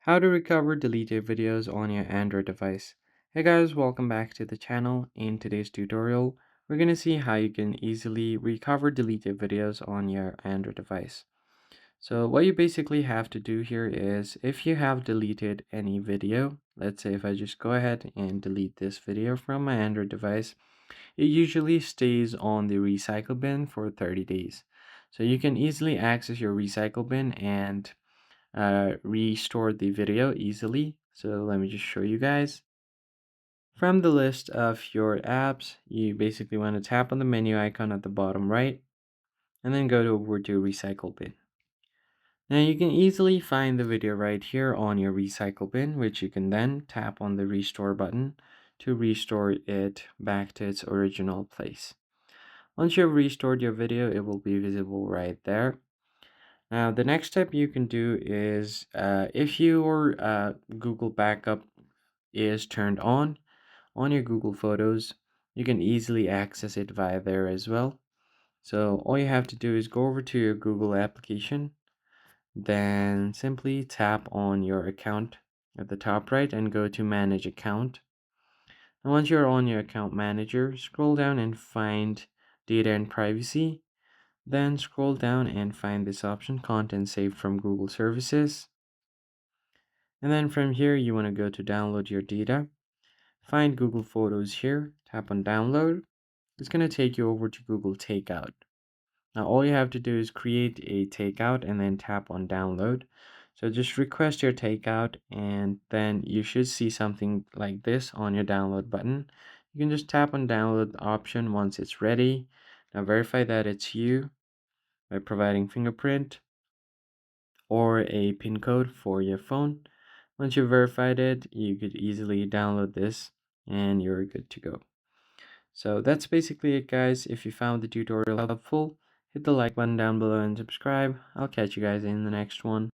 How to recover deleted videos on your Android device. Hey guys, welcome back to the channel. In today's tutorial, we're going to see how you can easily recover deleted videos on your Android device. So what you basically have to do here is if you have deleted any video, let's say if I just go ahead and delete this video from my Android device, it usually stays on the recycle bin for 30 days. So you can easily access your recycle bin and restore the video easily. So let me just show you guys. From the list of your apps, you basically want to tap on the menu icon at the bottom right and then go over to recycle bin. Now you can easily find the video right here on your recycle bin, which you can then tap on the restore button to restore it back to its original place. Once you've restored your video, it will be visible right there. Now, the next step you can do is if your Google backup is turned on your Google Photos, you can easily access it via there as well. So all you have to do is go over to your Google application, then simply tap on your account at the top right and go to Manage Account. And once you're on your account manager, scroll down and find Data and Privacy. Then scroll down and find this option, Content Saved from Google Services. And then from here, you want to go to download your data. Find Google Photos here, tap on download. It's going to take you over to Google Takeout. Now, all you have to do is create a takeout and then tap on download. So just request your takeout and then you should see something like this on your download button. You can just tap on download option once it's ready. Now verify that it's you by providing fingerprint or a PIN code for your phone. Once you've verified it, you could easily download this and you're good to go. So that's basically it, guys. If you found the tutorial helpful, hit the like button down below and subscribe. I'll catch you guys in the next one.